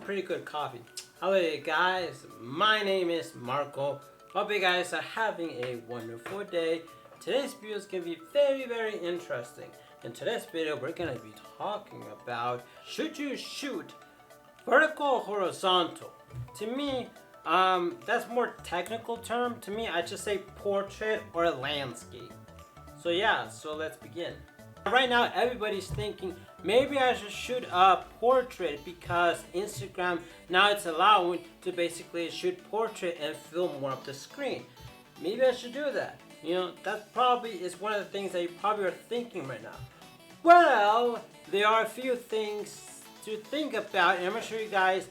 pretty good coffee. Hello guys, my name is Marco. Hope you guys are having a wonderful day. Today's video is going to be very interesting. In today's video we're going to be talking about should you shoot vertical or horizontal. To me, that's more technical term. To me, I just say portrait or landscape. So yeah, so let's begin. Right now everybody's thinking maybe I should shoot a portrait because Instagram now it's allowing to basically shoot portrait and film more of the screen. Maybe I should do that. You know, that probably is one of the things that you probably are thinking right now. Well, there are a few things to think about, and I'm gonna show you guys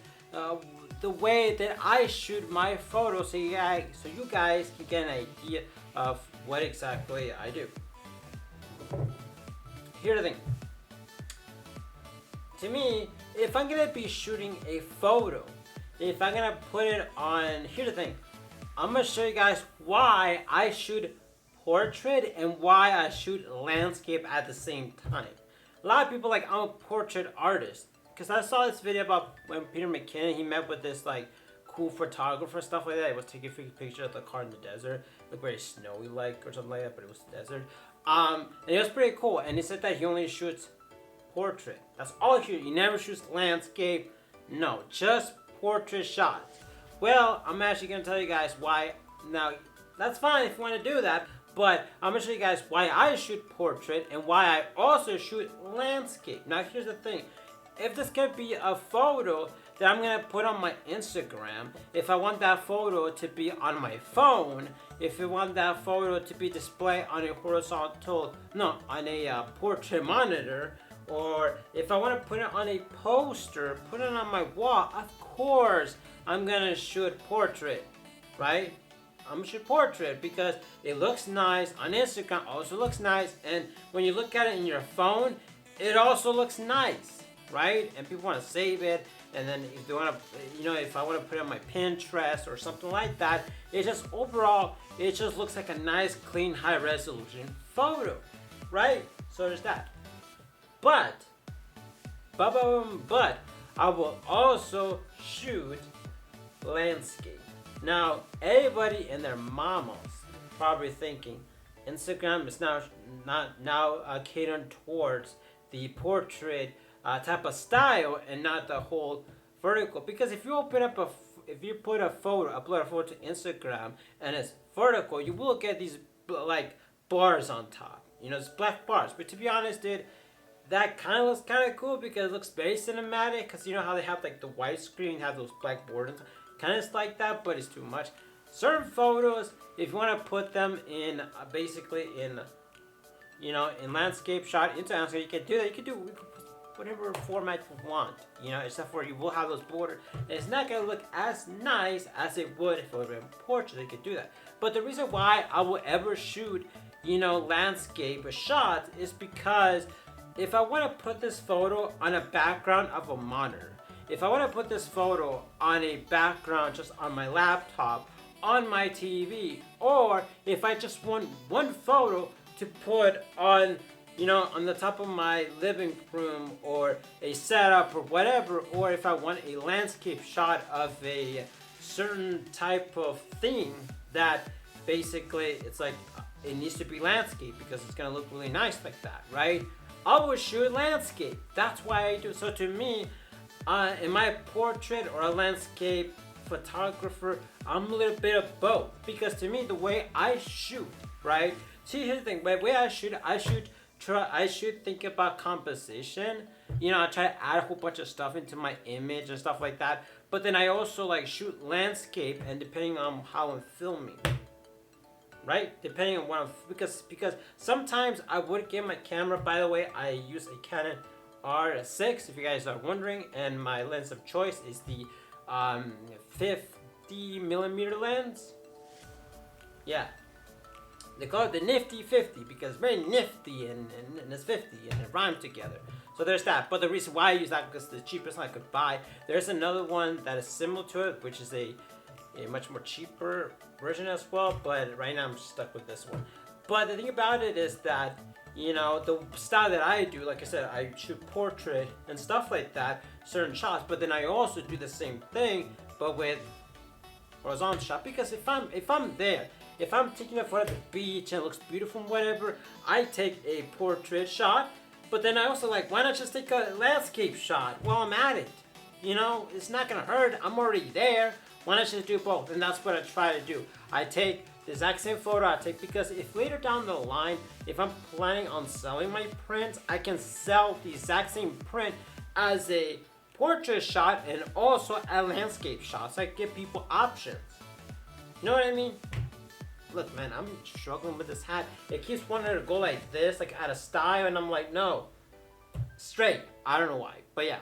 the way that I shoot my photos so you guys can get an idea of what exactly I do. Here's the thing. To me, if I'm gonna be shooting a photo, if I'm gonna put it on, here's the thing. I'm gonna show you guys why I shoot portrait and why I shoot landscape at the same time. A lot of people like, I'm a portrait artist. Because I saw this video about when Peter McKinnon, he met with this like cool photographer, stuff like that. He was taking a picture of the car in the desert. It looked very snowy like or something like that, but it was desert. And it was pretty cool. And he said that he only shoots portrait. That's all he shoots. He never shoots landscape. No, just portrait shots. Well, I'm actually going to tell you guys why. Now, that's fine if you want to do that. But I'm going to show you guys why I shoot portrait and why I also shoot landscape. Now, here's the thing. If this could be a photo that I'm going to put on my Instagram, if I want that photo to be on my phone, if you want that photo to be displayed on a on a portrait monitor, or if I want to put it on a poster, put it on my wall, of course I'm going to shoot portrait, right? I'm gonna shoot portrait because it looks nice on Instagram, also looks nice, and when you look at it in your phone, it also looks nice, right? And people want to save it, and then if they want to, you know, if I want to put it on my Pinterest or something like that, it just overall, it just looks like a nice, clean, high resolution photo, right? So there's that. But I will also shoot landscape. Now, everybody and their mamas probably thinking Instagram is now catering towards the portrait type of style and not the whole vertical. Because if you upload a photo to Instagram and it's vertical, you will get these like bars on top. You know, it's black bars. But to be honest, dude, that kind of looks kind of cool because it looks very cinematic. Because you know how they have like the white screen, have those black borders. Kind of like that, but it's too much. Certain photos, if you want to put them in basically in, you know, in landscape shot into landscape, you can do that. You can do whatever format you want, you know, except for you will have those borders. And it's not gonna look as nice as it would if it were in portrait. You could do that. But the reason why I will ever shoot, you know, landscape shots is because if I want to put this photo on a background of a monitor. If I want to put this photo on a background just on my laptop, on my TV, or if I just want one photo to put on, you know, on the top of my living room or a setup or whatever, or if I want a landscape shot of a certain type of thing that basically it's like it needs to be landscape because it's going to look really nice like that, right? I will shoot landscape. That's why I do. So to me, am I a portrait or a landscape photographer? I'm a little bit of both because to me the way I shoot, right? See, here's the thing. The way I shoot think about composition. You know, I try to add a whole bunch of stuff into my image and stuff like that. But then I also like shoot landscape, and depending on how I'm filming, right? Depending on what I'm because sometimes I would get my camera. By the way, I use a Canon R6 if you guys are wondering, and my lens of choice is the 50mm lens. Yeah, they call it the Nifty 50 because it's very nifty and it's 50 and it rhymes together. So there's that. But the reason why I use that because it's the cheapest I could buy. There's another one that is similar to it, which is a much more cheaper version as well. But right now I'm stuck with this one. But the thing about it is that you know, the style that I do, like I said, I shoot portrait and stuff like that, certain shots, but then I also do the same thing, but with horizontal shot, because if I'm there, if I'm taking a photo at the beach and it looks beautiful and whatever, I take a portrait shot, but then I also like, why not just take a landscape shot while I'm at it? You know, it's not gonna hurt, I'm already there, why not just do both? And that's what I try to do. I take the exact same photo I take, because if later down the line, if I'm planning on selling my prints, I can sell the exact same print as a portrait shot and also a landscape shot, so I give people options. You know what I mean? Look, man, I'm struggling with this hat. It keeps wanting to go like this, like out of style, and I'm like, no, straight. I don't know why, but yeah.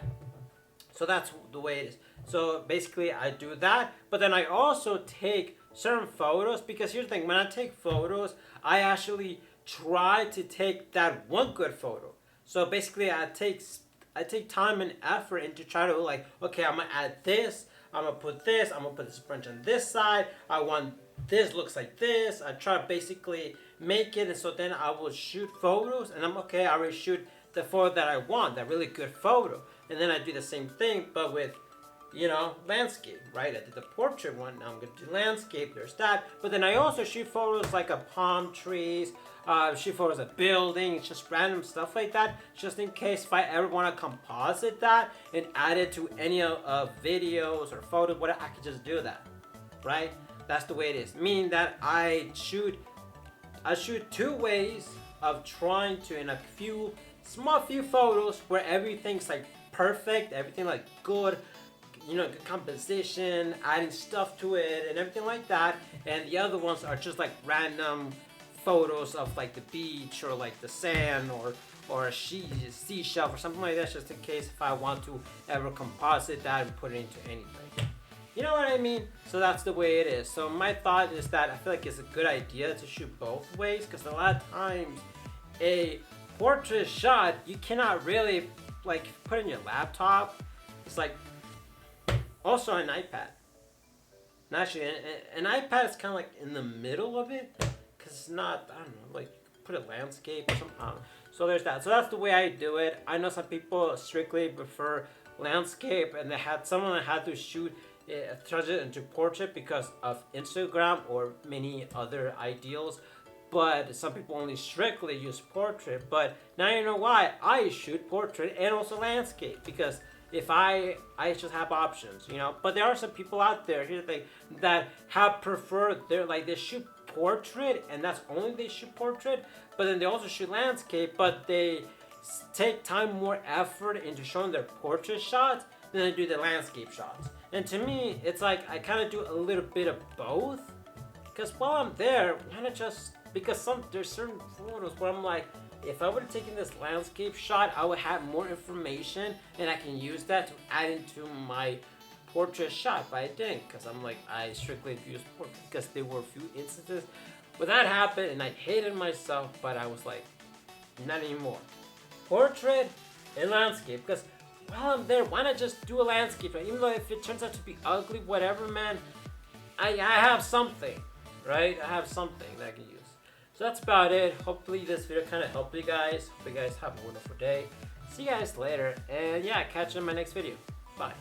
So that's the way it is. So basically, I do that, but then I also take certain photos, because here's the thing: when I take photos, I actually try to take that one good photo. So basically, I take time and effort into try to like, okay, I'm gonna add this, I'm gonna put this branch on this side, I want this looks like this. I try to basically make it, and so then I will shoot photos, and I'm okay, I already shoot the photo that I want, that really good photo, and then I do the same thing, but with, you know, landscape, right? I did the portrait one, now I'm gonna do landscape, there's that, but then I also shoot photos like of palm trees, shoot photos of buildings, just random stuff like that, just in case if I ever want to composite that and add it to any of videos or photos, whatever, I can just do that, right? That's the way it is. Meaning that I shoot two ways of trying to, in a few photos where everything's like perfect, everything like good, you know, good composition, adding stuff to it and everything like that. And the other ones are just like random photos of like the beach or like the sand or a seashell or something like that, just in case if I want to ever composite that and put it into anything. You know what I mean? So that's the way it is. So my thought is that I feel like it's a good idea to shoot both ways, because a lot of times a portrait shot you cannot really like put in your laptop. It's like also an iPad. And actually, an iPad is kind of like in the middle of it, because it's not, I don't know, like put a landscape or something. So there's that. So that's the way I do it. I know some people strictly prefer landscape, and they had someone that had to shoot turns it into portrait because of Instagram or many other ideals, but some people only strictly use portrait. But now you know why I shoot portrait and also landscape, because if I just have options, you know. But there are some people out there, here's the thing, that have preferred, they're like, they shoot portrait and that's only they shoot portrait, but then they also shoot landscape, but they take time, more effort into showing their portrait shots than they do the landscape shots. And to me, it's like I kind of do a little bit of both, because while I'm there, why not just, because there's certain photos where I'm like, if I would have taken this landscape shot, I would have more information and I can use that to add into my portrait shot, but I didn't, because I'm like, I strictly used portrait, because there were a few instances where that happened and I hated myself, but I was like, not anymore. Portrait and landscape, because while I'm there, why not just do a landscape? Even though if it turns out to be ugly, whatever, man, I have something, right? I have something that I can use. So that's about it. Hopefully this video kind of helped you guys. Hope you guys have a wonderful day. See you guys later. And yeah, catch you in my next video. Bye.